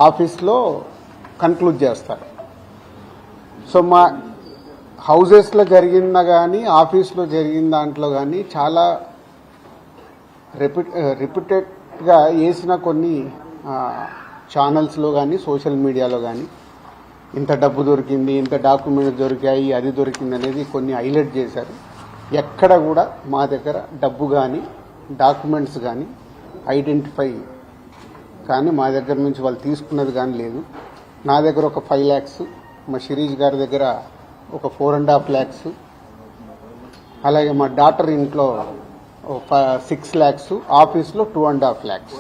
ఆఫీస్లో కన్క్లూడ్ చేస్తారు. సో మా హౌజెస్లో జరిగిందా కానీ ఆఫీస్లో జరిగిన దాంట్లో కానీ చాలా రిపీటెడ్గా వేసిన కొన్ని ఛానల్స్లో కానీ సోషల్ మీడియాలో కానీ ఇంత డబ్బు దొరికింది, ఇంత డాక్యుమెంట్స్ దొరికాయి, అది దొరికింది అనేది కొన్ని హైలైట్ చేశారు. ఎక్కడ కూడా మా దగ్గర డబ్బు కానీ డాక్యుమెంట్స్ కానీ ఐడెంటిఫై కానీ మా దగ్గర నుంచి వాళ్ళు తీసుకున్నది కానీ లేదు. నా దగ్గర ఒక 5 lakhs, మా శిరీష్ గారి దగ్గర ఒక 4.5 lakhs, అలాగే మా డాటర్ ఇంట్లో 6 lakhs, ఆఫీస్లో 2.5 lakhs,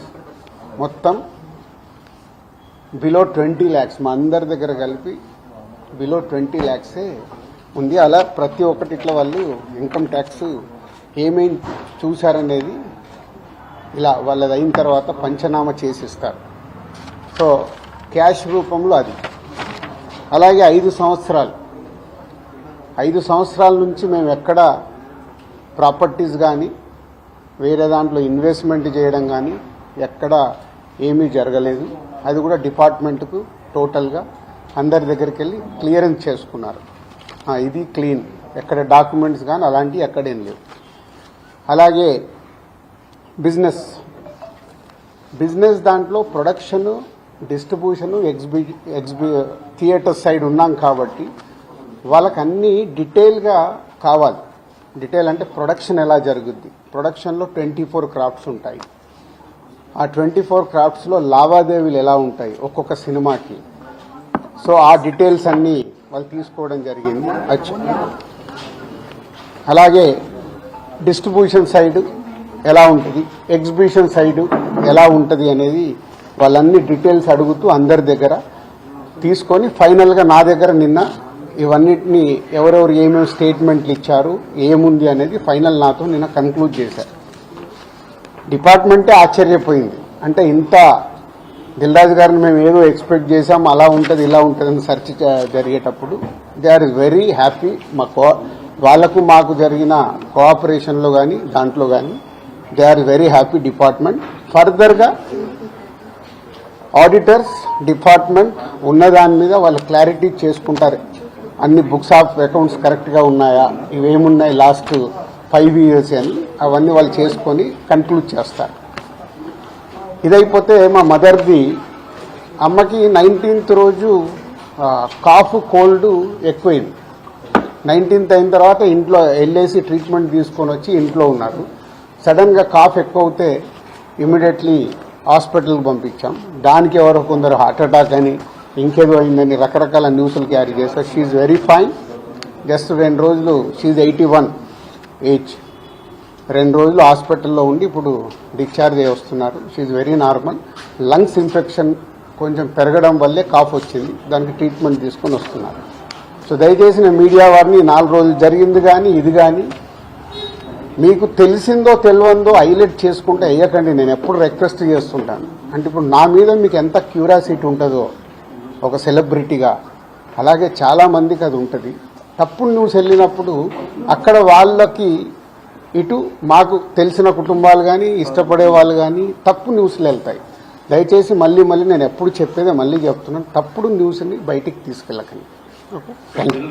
మొత్తం బిలో 20 lakhs మా అందరి దగ్గర కలిపి బిలో 20 lakhs ఉంది. అలా ప్రతి ఒక్కటిట్లో వాళ్ళు ఇన్కమ్ ట్యాక్స్ ఏమేమి చూశారనేది ఇలా వాళ్ళది అయిన తర్వాత పంచనామా చేసిస్తారు. సో క్యాష్ రూపంలో అది. అలాగే 5 సంవత్సరాల నుంచి మేము ఎక్కడ ప్రాపర్టీస్ కానీ వేరే దాంట్లో ఇన్వెస్ట్మెంట్ చేయడం కానీ ఎక్కడ ఏమీ జరగలేదు. అది కూడా డిపార్ట్మెంట్కు టోటల్గా అందరి దగ్గరికి వెళ్ళి క్లియరెన్స్ చేసుకున్నారు. ఇది క్లీన్, ఎక్కడ డాక్యుమెంట్స్ కానీ అలాంటివి ఎక్కడేం లేవు. అలాగే బిజినెస్ దాంట్లో ప్రొడక్షను, డిస్ట్రిబ్యూషను, థియేటర్ సైడ్ ఉన్నాం కాబట్టి వాళ్ళకి అన్నీ డీటెయిల్గా కావాలి. డీటెయిల్ అంటే ప్రొడక్షన్ ఎలా జరుగుద్ది, ప్రొడక్షన్లో 24 క్రాఫ్ట్స్ ఉంటాయి. ఆ 24 క్రాఫ్ట్స్లో లావాదేవీలు ఎలా ఉంటాయి ఒక్కొక్క సినిమాకి. సో ఆ డీటెయిల్స్ అన్నీ వాళ్ళు తీసుకోవడం జరిగింది. అలాగే డిస్ట్రిబ్యూషన్ సైడ్ ఎలా ఉంటుంది, ఎగ్జిబిషన్ సైడ్ ఎలా ఉంటుంది అనేది వాళ్ళన్ని డీటెయిల్స్ అడుగుతూ అందరి దగ్గర తీసుకొని ఫైనల్గా నా దగ్గర నిన్న ఇవన్నిటిని ఎవరెవరు ఏమేమి స్టేట్మెంట్లు ఇచ్చారు, ఏముంది అనేది ఫైనల్ నాతో నిన్న కన్క్లూడ్ చేశారు. డిపార్ట్మెంటే ఆశ్చర్యపోయింది. అంటే ఇంత దిల్రాజు గారిని మేము ఏదో ఎక్స్పెక్ట్ చేసాం, అలా ఉంటుంది ఇలా ఉంటుంది అని సెర్చ్ జరిగేటప్పుడు దే ఆర్ వెరీ హ్యాపీ. వాళ్లకు మాకు జరిగిన కోఆపరేషన్లో కానీ దాంట్లో కానీ they are very happy department. ఫర్దర్గా ఆడిటర్స్ డిపార్ట్మెంట్ ఉన్నదాని మీద వాళ్ళు క్లారిటీ చేసుకుంటారు. అన్ని బుక్స్ ఆఫ్ అకౌంట్స్ కరెక్ట్గా ఉన్నాయా, ఇవేమున్నాయి లాస్ట్ 5 years అని అవన్నీ వాళ్ళు చేసుకొని కన్క్లూడ్ చేస్తారు. ఇదైపోతే మా మదర్ది, అమ్మకి 19th రోజు కాఫ్ కోల్డ్ ఎక్కువైంది. 19th అయిన తర్వాత ఇంట్లో వెళ్ళేసి ట్రీట్మెంట్ తీసుకొని వచ్చి ఇంట్లో ఉన్నారు. సడన్గా కాఫ్ ఎక్కువ అవుతే ఇమీడియట్లీ హాస్పిటల్కి పంపించాం. దానికి ఎవరో కొందరు హార్ట్ అటాక్ అని ఇంకేదో అయిందని రకరకాల న్యూస్లు క్యారీ చేస్తారు. She very fine. జస్ట్ 2 రోజులు, షీఈ్ 81 ఏజ్, 2 రోజులు హాస్పిటల్లో ఉండి ఇప్పుడు డిశ్చార్జ్ అయ్యి వస్తున్నారు. She very normal. Lungs infection కొంచెం పెరగడం వల్లే కాఫ్ వచ్చింది, దానికి ట్రీట్మెంట్ తీసుకొని వస్తున్నారు. సో దయచేసి నేను మీడియా వారిని 4 రోజులు జరిగింది కానీ ఇది కానీ మీకు తెలిసిందో తెలియందో హైలైట్ చేసుకుంటే వేయకండి. నేను ఎప్పుడు రిక్వెస్ట్ చేస్తుంటాను. అంటే ఇప్పుడు నా మీద మీకు ఎంత క్యూరియాసిటీ ఉంటుందో ఒక సెలబ్రిటీగా, అలాగే చాలామందికి అది ఉంటుంది. తప్పుడు న్యూస్ వెళ్ళినప్పుడు అక్కడ వాళ్ళకి ఇటు మాకు తెలిసిన కుటుంబాలు కానీ ఇష్టపడే వాళ్ళు కానీ తప్పు న్యూస్లు వెళ్తాయి. దయచేసి మళ్ళీ నేను ఎప్పుడు చెప్పేదే మళ్ళీ చెప్తున్నాను, తప్పుడు న్యూస్ని బయటికి తీసుకెళ్ళకండి. Okay, thank you.